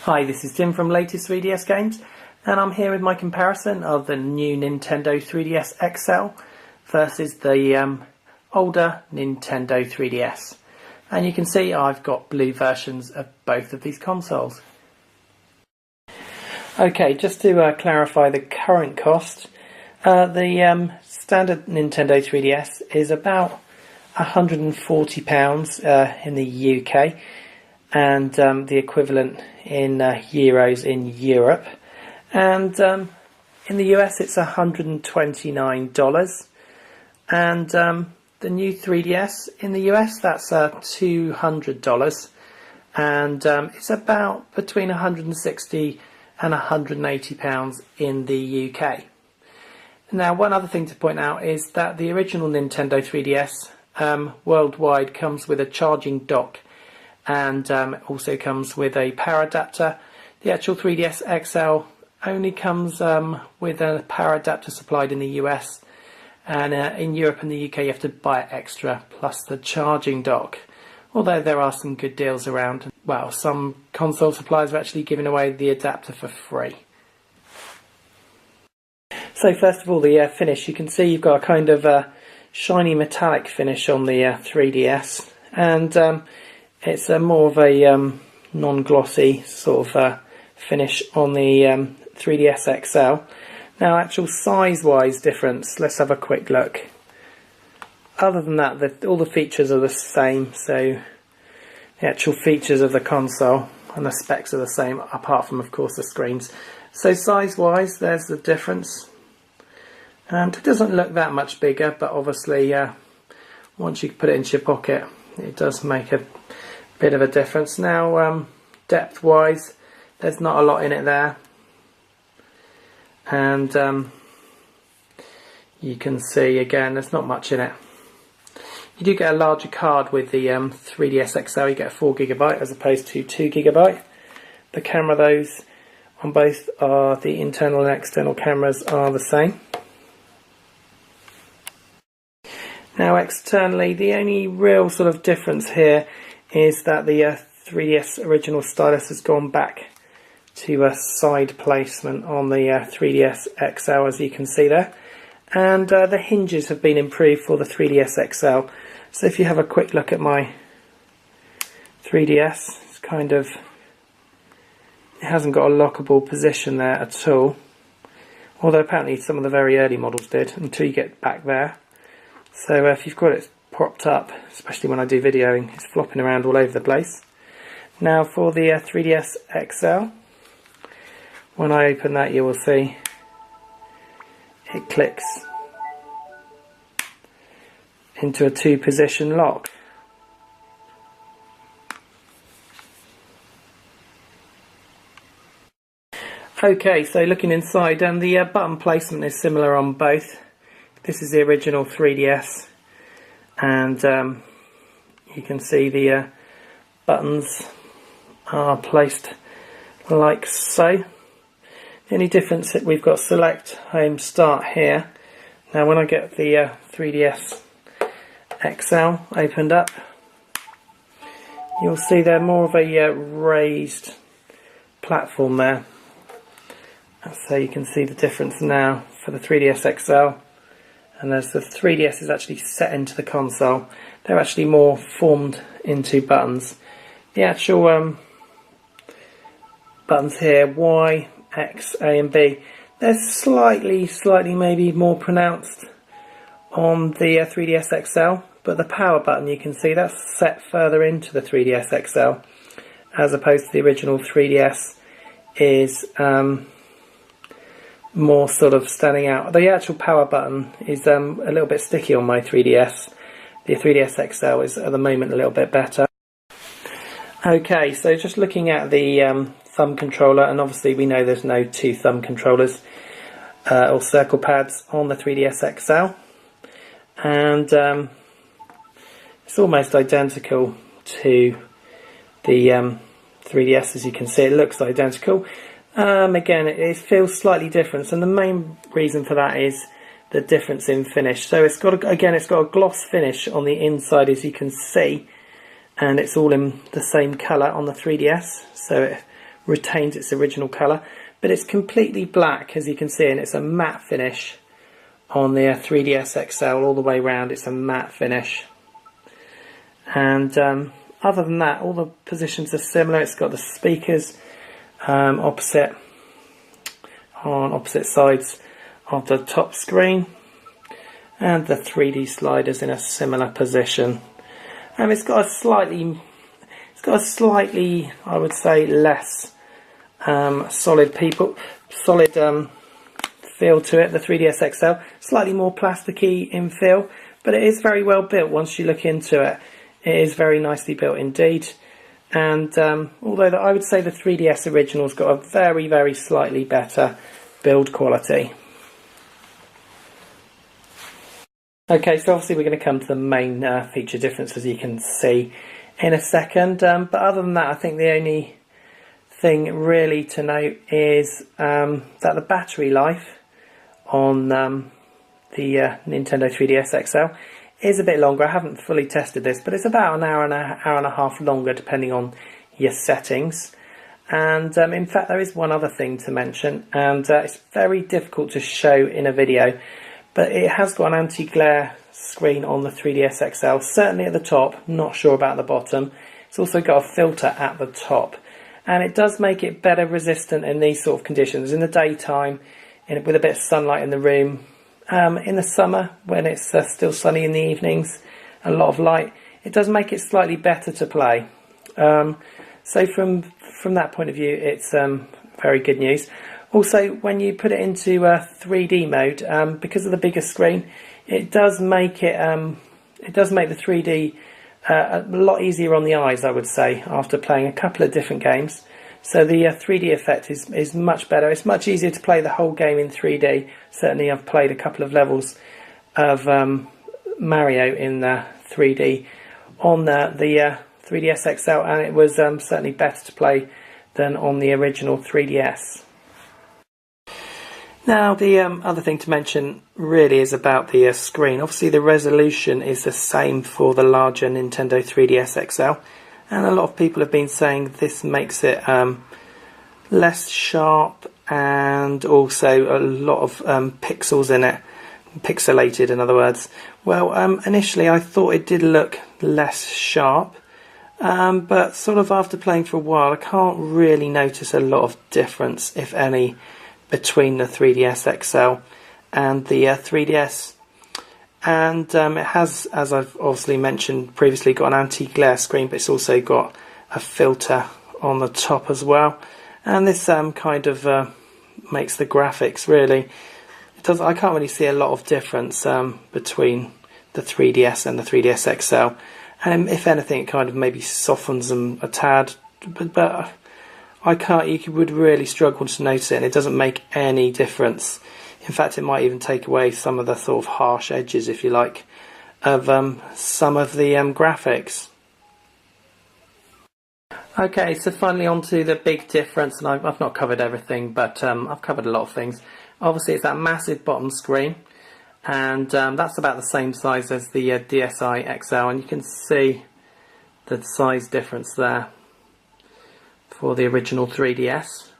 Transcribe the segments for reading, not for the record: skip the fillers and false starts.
Hi, this is Tim from Latest 3DS Games, and I'm here with my comparison of the new Nintendo 3DS XL versus the older Nintendo 3DS. And you can see I've got blue versions of both of these consoles. Okay, just to clarify the current cost, the standard Nintendo 3DS is about £140 in the UK, and the equivalent in euros in Europe, and in the US it's $129, and the new 3DS in the US that's $200, and it's about between £160 and £180 in the UK. Now, one other thing to point out is that the original Nintendo 3DS worldwide comes with a charging dock, and it also comes with a power adapter. The actual 3DS XL only comes with a power adapter supplied in the US, and in Europe and the UK you have to buy it extra, plus the charging dock. Although there are some good deals around. Well, some console suppliers are actually giving away the adapter for free. So first of all, the finish. You can see you've got a kind of shiny metallic finish on the 3DS, and it's more of a non-glossy sort of finish on the 3DS XL. Now, actual size-wise difference, let's have a quick look. Other than that, all the features are the same, so the actual features of the console and the specs are the same, apart from, of course, the screens. So size-wise, there's the difference. And it doesn't look that much bigger, but obviously once you put it into your pocket, it does make a bit of a difference. Now, depth wise, there's not a lot in it there, and you can see again there's not much in it. You do get a larger card with the 3DS XL. You get a 4GB as opposed to 2GB. The camera, those on both are the internal and external cameras are the same. Now, externally, the only real sort of difference here is that the 3DS original stylus has gone back to a side placement on the 3DS XL, as you can see there, and the hinges have been improved for the 3DS XL. So if you have a quick look at my 3DS, it's kind of, it hasn't got a lockable position there at all, although apparently some of the very early models did, until you get back there. So if you've got it propped up, especially when I do videoing, it's flopping around all over the place. Now for the 3DS XL, when I open that, you will see it clicks into a 2-position lock. Okay, so looking inside, and the button placement is similar on both. This is the original 3DS, and you can see the buttons are placed like so. The only difference that we've got select, home, start here. Now when I get the 3DS XL opened up, you'll see they're more of a raised platform there. So you can see the difference now for the 3DS XL. And as the 3DS is actually set into the console, they're actually more formed into buttons. The actual buttons here, Y, X, A and B, they're slightly maybe more pronounced on the 3DS XL, but the power button, you can see that's set further into the 3DS XL, as opposed to the original 3DS is more sort of standing out. The actual power button is a little bit sticky on my 3DS. The 3DS XL is at the moment a little bit better. Okay, so just looking at the thumb controller, and obviously we know there's no 2 thumb controllers or circle pads on the 3DS XL, and it's almost identical to the 3DS. As you can see, it looks identical. Again, it feels slightly different, and the main reason for that is the difference in finish. So it's got a gloss finish on the inside, as you can see, and it's all in the same colour on the 3DS, so it retains its original colour, but it's completely black, as you can see, and it's a matte finish on the 3DS XL all the way around. It's a matte finish, and other than that, all the positions are similar. It's got the speakers on opposite sides of the top screen, and the 3D sliders in a similar position. It's got a slightly, I would say, less solid feel to it. The 3DS XL, slightly more plasticky in feel, but it is very well built. Once you look into it, it is very nicely built indeed. And although I would say the 3DS original's got a very, very slightly better build quality. Okay, so obviously we're going to come to the main feature difference, as you can see in a second. But other than that, I think the only thing really to note is that the battery life on the Nintendo 3DS XL is a bit longer. I haven't fully tested this, but it's about an hour and a half longer depending on your settings. And in fact, there is one other thing to mention, and it's very difficult to show in a video, but it has got an anti-glare screen on the 3DS XL, certainly at the top, not sure about the bottom. It's also got a filter at the top, and it does make it better resistant in these sort of conditions. In the daytime, with a bit of sunlight in the room, in the summer when it's still sunny in the evenings, a lot of light, it does make it slightly better to play. So from that point of view, it's very good news. Also, when you put it into 3D mode, because of the bigger screen, it does make the 3D a lot easier on the eyes, I would say, after playing a couple of different games. So the 3D effect is much better. It's much easier to play the whole game in 3D. Certainly I've played a couple of levels of Mario in 3D on the 3DS XL, and it was certainly better to play than on the original 3DS. Now, the other thing to mention really is about the screen. Obviously the resolution is the same for the larger Nintendo 3DS XL, and a lot of people have been saying this makes it less sharp, and also a lot of pixels in it, pixelated in other words. Well, initially I thought it did look less sharp, but sort of after playing for a while I can't really notice a lot of difference, if any, between the 3DS XL and the 3DS. And it has, as I've obviously mentioned previously, got an anti-glare screen, but it's also got a filter on the top as well. And this kind of makes the graphics really, I can't really see a lot of difference between the 3DS and the 3DS XL. And if anything, it kind of maybe softens them a tad, but you would really struggle to notice it, and it doesn't make any difference. In fact, it might even take away some of the sort of harsh edges, if you like, of some of the graphics. Okay, so finally on to the big difference, and I've not covered everything, but I've covered a lot of things. Obviously it's that massive bottom screen, and that's about the same size as the DSi XL, and you can see the size difference there for the original 3DS.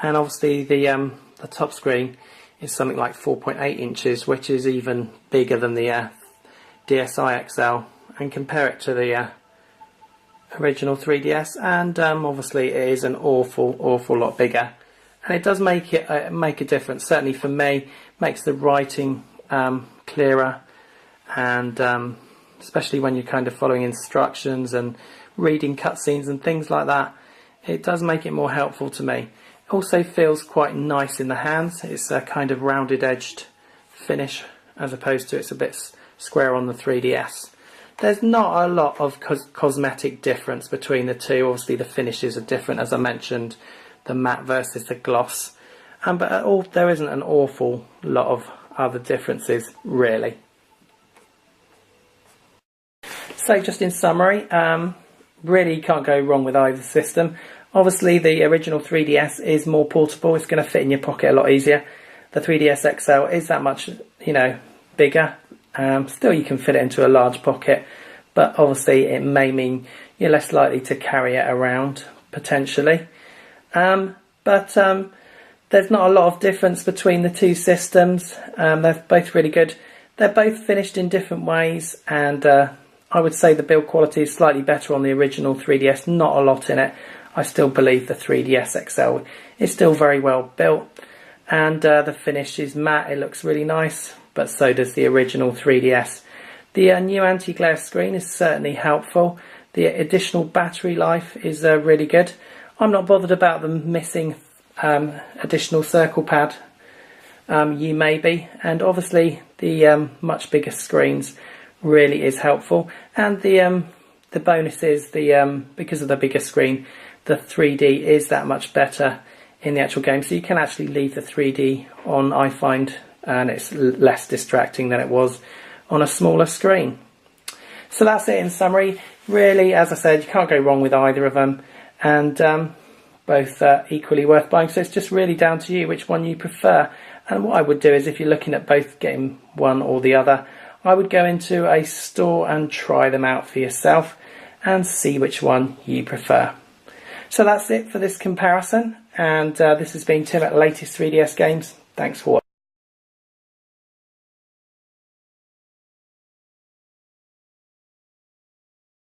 And obviously the top screen is something like 4.8 inches, which is even bigger than the DSi XL, and compare it to the original 3DS, and obviously it is an awful lot bigger, and it does make a difference. Certainly for me, makes the writing clearer, and especially when you're kind of following instructions and reading cutscenes and things like that, it does make it more helpful to me. It also feels quite nice in the hands. It's a kind of rounded edged finish, as opposed to it's a bit square on the 3DS. There's not a lot of cosmetic difference between the two. Obviously the finishes are different, as I mentioned, the matte versus the gloss, but there isn't an awful lot of other differences really. So just in summary, really can't go wrong with either system. Obviously the original 3DS is more portable, it's going to fit in your pocket a lot easier. The 3DS XL is that much, bigger. Still you can fit it into a large pocket, but obviously it may mean you're less likely to carry it around, potentially. but there's not a lot of difference between the two systems. They're both really good. They're both finished in different ways, and I would say the build quality is slightly better on the original 3DS. Not a lot in it. I still believe the 3DS XL is still very well built, and the finish is matte. It looks really nice, but so does the original 3DS. The new anti-glare screen is certainly helpful. The additional battery life is really good. I'm not bothered about them missing additional circle pad. You may be, and obviously the much bigger screens really is helpful, and the bonus is because of the bigger screen, the 3D is that much better in the actual game, so you can actually leave the 3D on, I find, and it's less distracting than it was on a smaller screen. So that's it in summary. Really, as I said, you can't go wrong with either of them, and both equally worth buying, so it's just really down to you which one you prefer. And what I would do is, if you're looking at both getting one or the other, I would go into a store and try them out for yourself and see which one you prefer. So that's it for this comparison, and this has been Tim at Latest 3DS Games. Thanks for watching.